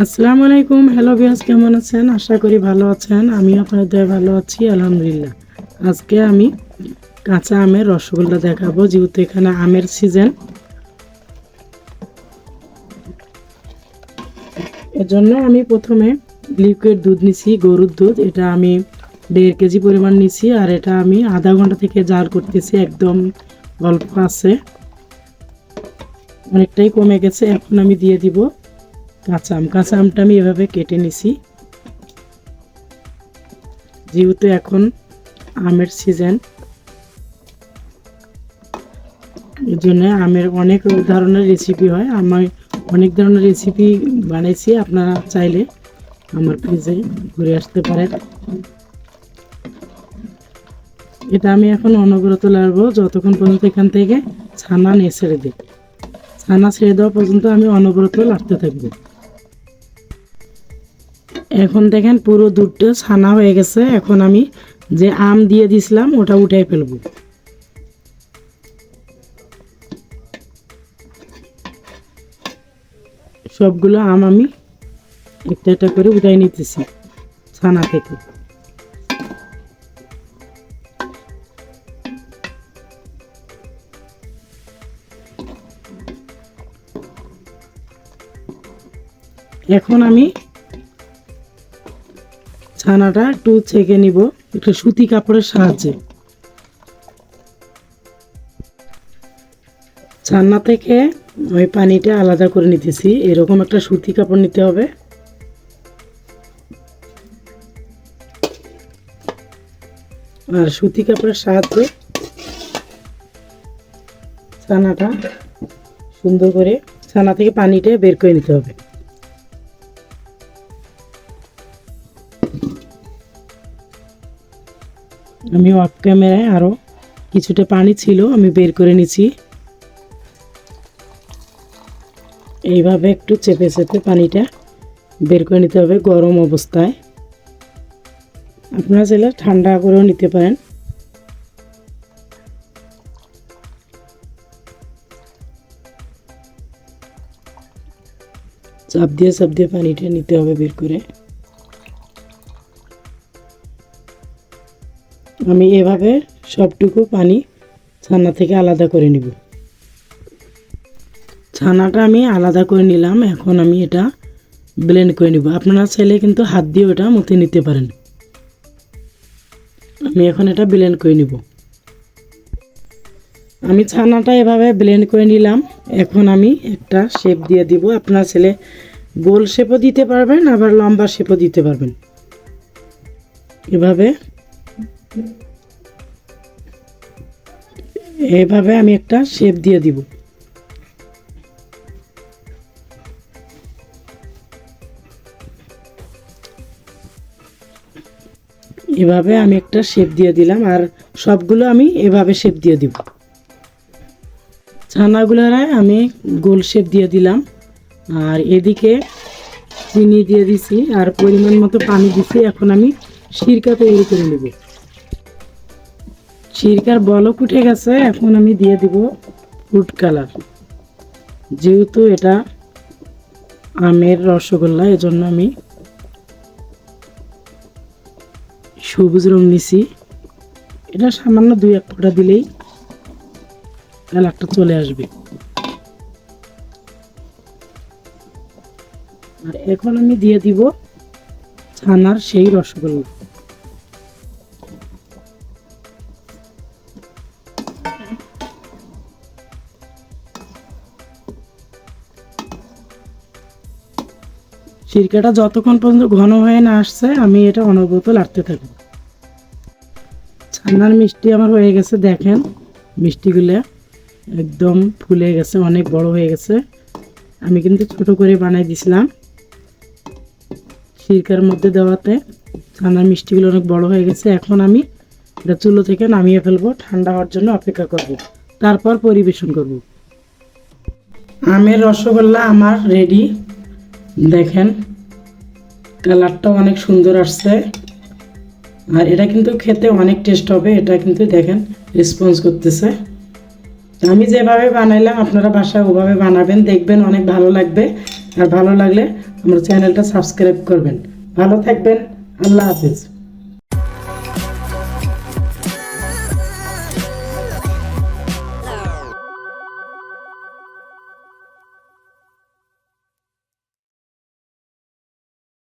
আসসালামু আলাইকুম। Hello viewers, কেমন আছেন? আশা করি ভালো আছেন। আমি আপনাদের দয়ায় ভালো আছি, আলহামদুলিল্লাহ। আজকে আমি কাঁচা আমের রসগোল্লা দেখাবো, যেহেতু এখানে আমের সিজন। এজন্য আমি প্রথমে লিকুইড দুধ নিছি, গরুর দুধ। এটা আমি 1.5 কেজি পরিমাণ নিছি, আর এটা আমি আধা ঘন্টা থেকে জাল করতেছি। একদম অল্প আছে, অনেকটাই কমে গেছে। এখন আমি দিয়ে দিব কাঁচা আমটা আমি এভাবে কেটে নিছি, যেহেতু এখন আমের সিজন। এর জন্য আমের অনেক ধরনের রেসিপি হয়, আমি অনেক ধরনের রেসিপি বানাইছি। আপনারা চাইলে আমার পেজে ঘুরে আসতে পারেন। এটা আমি এখন অনবরত লাড়বো যতক্ষণ পর্যন্ত এখান থেকে ছানা নিয়ে ছেড়ে দিই। ছানা ছেড়ে দেওয়া পর্যন্ত আমি অনবরত লাড়তে থাকবো। এখন দেখেন পুরো দুধটা ছানা হয়ে গেছে। এখন আমি যে আম দিয়ে দিছিলাম ওটা উঠাই ফেলবো। সবগুলো আম আমি একটা একটা করে উঠাই নিতেছি ছানা থেকে। এখন আমি ছানাটা একটু ছেঁকে নিব একটা সুতি কাপড়ের সাহায্যে। ছানা থেকে ওই পানিটা আলাদা করে নিতেছি। এরকম একটা সুতি কাপড় নিতে হবে। আর সুতি কাপড়ের সাহায্যে ছানাটা সুন্দর করে ছানা থেকে পানিটা বের করে নিতে হবে। আমি অফ ক্যামেরায় আরও কিছুটা পানি ছিল, আমি বের করে নিছি। এইভাবে একটু চেপে চেপে পানিটা বের করে নিতে হবে গরম অবস্থায়। আপনারা চাইলে ঠান্ডা করেও নিতে পারেন। চাপ দিয়ে পানিটা নিতে হবে বের করে। আমি এভাবে সবটুকু পানি ছানা থেকে আলাদা করে নিব। ছানাটা আমি আলাদা করে নিলাম। এখন আমি এটা ব্লেন্ড করে নিব। আপনারা চাইলে কিন্তু হাত দিয়ে ওটা মুথে নিতে পারেন। আমি এখন এটা ব্লেন্ড করে নিব। আমি ছানাটা এভাবে ব্লেন্ড করে নিলাম। এখন আমি একটা শেপ দিয়ে দিব। আপনারা চাইলে গোল শেপও দিতে পারবেন, আবার লম্বা শেপও দিতে পারবেন। এভাবে আমি একটা শেপ দিয়ে দিব। এভাবে আমি একটা শেপ দিয়ে দিলাম, আর সবগুলো আমি এভাবে শেপ দিয়ে দিব। ছানাগুলোরে আমি গোল শেপ দিয়ে দিলাম, আর এদিকে চিনি দিয়ে দিছি, আর পরিমাণ মতো পানি দিছি। এখন আমি সিরকা তৈরি করে নেব। সিরকার বলক উঠে গেছে। এখন আমি দিয়ে দিব ফুড কালার। যেহেতু এটা আমের রসগোল্লা, এজন্য আমি সবুজ রং নিছি। এটা সামান্য 2-1 ফোঁটা দিলেই কালারটা চলে আসবে। আর এখন আমি দিয়ে দিব ছানার সেই রসগোল্লা। সিরকাটা যতক্ষণ পর্যন্ত ঘন হয়ে না আসছে আমি এটা অনবরত লাড়তে থাকবো। ছানার মিষ্টি আমার হয়ে গেছে। দেখেন মিষ্টিগুলো একদম ফুলে গেছে, অনেক বড় হয়ে গেছে। আমি কিন্তু ছোট করে বানাই দিছিলাম। সিরকার মধ্যে দেওয়াতে ছানার মিষ্টিগুলো অনেক বড় হয়ে গেছে। এখন আমি এটা চুলো থেকে নামিয়ে ফেলবো, ঠান্ডা হওয়ার জন্য অপেক্ষা করব, তারপর পরিবেশন করব। আমের রসগোল্লা আমার রেডি। দেখেন কালারটাও অনেক সুন্দর আসছে, আর এটা কিন্তু খেতে অনেক টেস্ট হবে। এটা কিন্তু দেখেন রেসপন্স করতেছে। আমি যেভাবে বানাইলাম আপনারা বাসায় ওভাবে বানাবেন, দেখবেন অনেক ভালো লাগবে। আর ভালো লাগলে আমার চ্যানেলটা সাবস্ক্রাইব করবেন। ভালো থাকবেন। আল্লাহ হাফেজ।